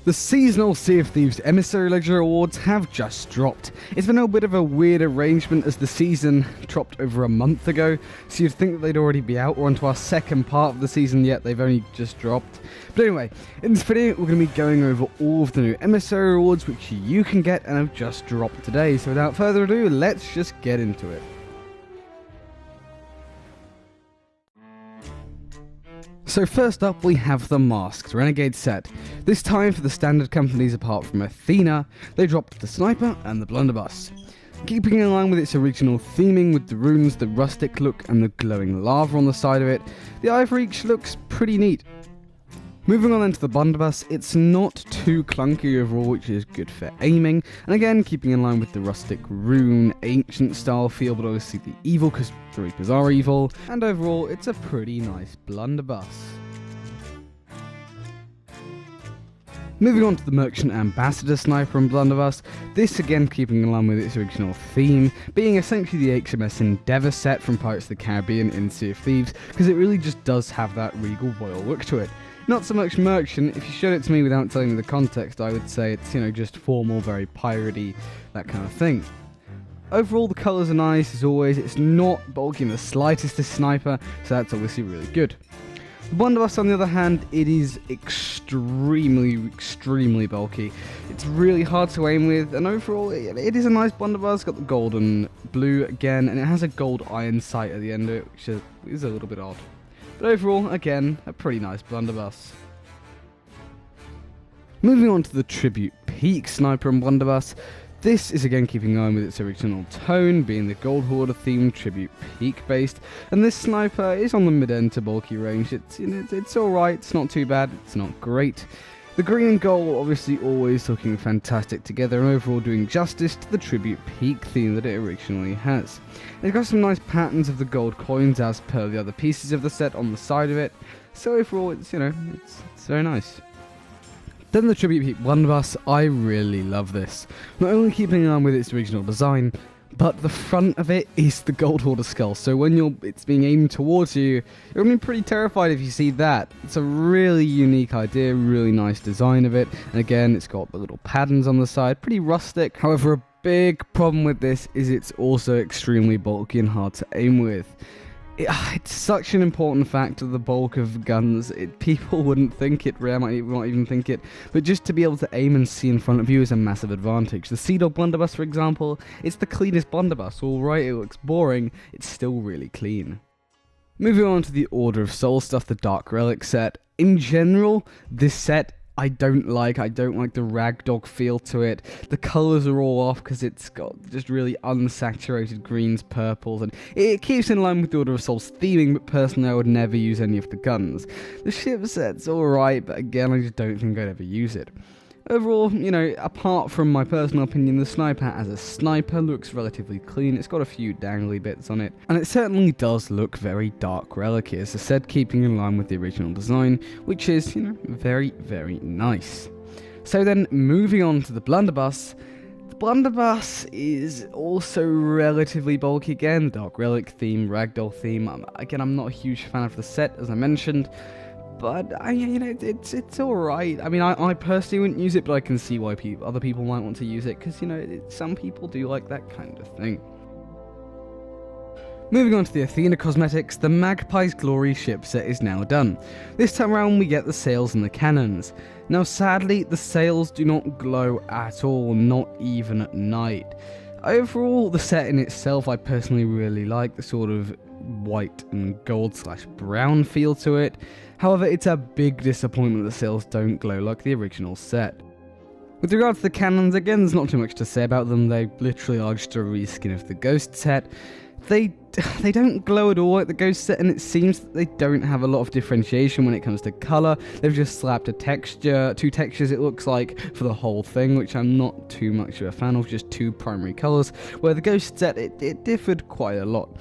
The seasonal Sea of Thieves Emissary Legendary Awards have just dropped. It's been a bit of a weird arrangement as the season dropped over a month ago, so you'd think that they'd already be out. We're onto our second part of the season, yet they've only just dropped. But anyway, in this video we're going to be going over all of the new Emissary Awards which you can get and have just dropped today. So without further ado, let's just get into it. So first up we have the Masked Renegade set. This time for the standard companies apart from Athena, they dropped the Sniper and the Blunderbuss. Keeping in line with its original theming with the runes, the rustic look and the glowing lava on the side of it, the Ivory each looks pretty neat. Moving on into the Wonderbus, it's not too clunky overall, which is good for aiming, and again keeping in line with the rustic rune, ancient style feel, but obviously the evil because the Reapers are evil, and overall it's a pretty nice blunderbuss. Moving on to the Merchant Ambassador Sniper and Blunderbuss, this again keeping in line with its original theme, being essentially the HMS Endeavour set from Pirates of the Caribbean in Sea of Thieves, because it really just does have that regal royal look to it. Not so much merchant. If you showed it to me without telling me the context, I would say it's, just formal, very piratey, that kind of thing. Overall, the colours are nice, as always. It's not bulky in the slightest, this Sniper, so that's obviously really good. The Wonderbus, on the other hand, it is extremely bulky. It's really hard to aim with, and overall, it is a nice Wonderbus. It's got the gold and blue again, and it has a gold iron sight at the end of it, which is a little bit odd. But overall, again, a pretty nice blunderbuss. Moving on to the Tribute Peak Sniper and Blunderbuss, this is again keeping in line with its original tone, being the Gold Hoarder themed Tribute Peak based, and this Sniper is on the mid-end to bulky range. It's alright, it's not too bad, it's not great. The green and gold obviously always looking fantastic together and overall doing justice to the Tribute Peak theme that it originally has. It's got some nice patterns of the gold coins as per the other pieces of the set on the side of it, so overall it's very nice. Then the Tribute Peak Wonderbus, I really love this. Not only keeping in line with its original design, but the front of it is the Gold Hoarder skull, so when it's being aimed towards you, you're going to be pretty terrified if you see that. It's a really unique idea, really nice design of it, and again, it's got the little patterns on the side, pretty rustic. However, a big problem with this is it's also extremely bulky and hard to aim with. It's such an important factor, the bulk of guns. People wouldn't think it, Rare might not even think it, but just to be able to aim and see in front of you is a massive advantage. The Sea Dog Blunderbuss, for example, it's the cleanest blunderbuss. Alright, it looks boring, it's still really clean. Moving on to the Order of Soul stuff, the Dark Relic Set. In general, this set I don't like the ragdog feel to it. The colours are all off because it's got just really unsaturated greens, purples, and it keeps in line with the Order of Soul's theming, but personally I would never use any of the guns. The ship set's alright, but again I just don't think I'd ever use it. Overall, apart from my personal opinion, the Sniper as a sniper looks relatively clean. It's got a few dangly bits on it, and it certainly does look very Dark Relic-y, as I said, keeping in line with the original design, which is, very, very nice. So then, moving on to the Blunderbuss. The Blunderbuss is also relatively bulky again, the Dark Relic theme, Ragdoll theme. Again, I'm not a huge fan of the set, as I mentioned, but it's alright. I mean, I personally wouldn't use it, but I can see why other people might want to use it, because, some people do like that kind of thing. Moving on to the Athena cosmetics, the Magpie's Glory ship set is now done. This time around we get the sails and the cannons. Now sadly, the sails do not glow at all, not even at night. Overall, the set in itself I personally really like, the sort of white and gold/brown feel to it. However, it's a big disappointment that the sails don't glow like the original set. With regard to the cannons, again, there's not too much to say about them. They literally are just a reskin of the Ghost set. They don't glow at all like the Ghost set, and it seems that they don't have a lot of differentiation when it comes to colour. They've just slapped two textures it looks like, for the whole thing, which I'm not too much of a fan of, just two primary colours, where the Ghost set, it differed quite a lot.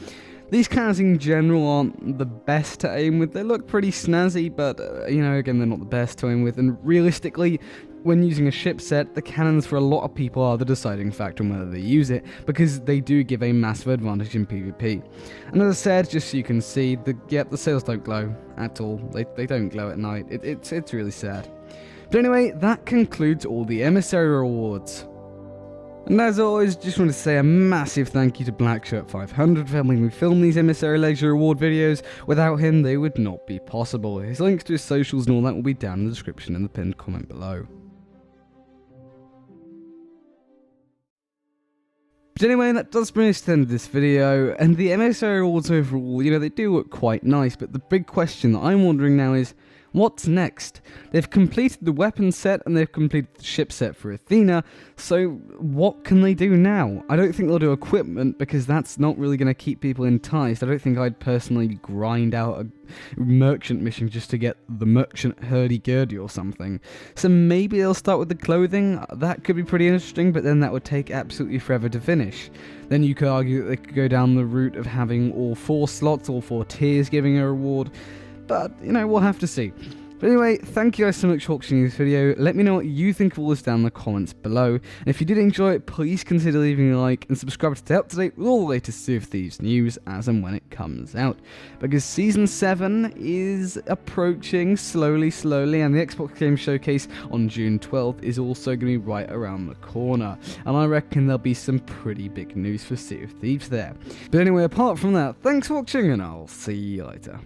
These cannons in general aren't the best to aim with. They look pretty snazzy, but, again, they're not the best to aim with. And realistically, when using a ship set, the cannons for a lot of people are the deciding factor on whether they use it, because they do give a massive advantage in PvP. And as I said, just so you can see, the sails don't glow at all. They don't glow at night. It's really sad. But anyway, that concludes all the Emissary rewards. And as always, just want to say a massive thank you to Blackshirt500 for helping me film these Emissary Leisure Reward videos. Without him, they would not be possible. His links to his socials and all that will be down in the description and the pinned comment below. But anyway, that does bring us to the end of this video, and the Emissary rewards overall, they do look quite nice, but the big question that I'm wondering now is, what's next? They've completed the weapon set and they've completed the ship set for Athena, so what can they do now? I don't think they'll do equipment because that's not really going to keep people enticed. I don't think I'd personally grind out a merchant mission just to get the merchant hurdy-gurdy or something. So maybe they'll start with the clothing. That could be pretty interesting, but then that would take absolutely forever to finish. Then you could argue that they could go down the route of having all 4 slots, all 4 tiers giving a reward. But, we'll have to see. But anyway, thank you guys so much for watching this video. Let me know what you think of all this down in the comments below. And if you did enjoy it, please consider leaving a like and subscribe to stay up to date with all the latest Sea of Thieves news as and when it comes out. Because Season 7 is approaching slowly, and the Xbox Game Showcase on June 12th is also going to be right around the corner. And I reckon there'll be some pretty big news for Sea of Thieves there. But anyway, apart from that, thanks for watching and I'll see you later.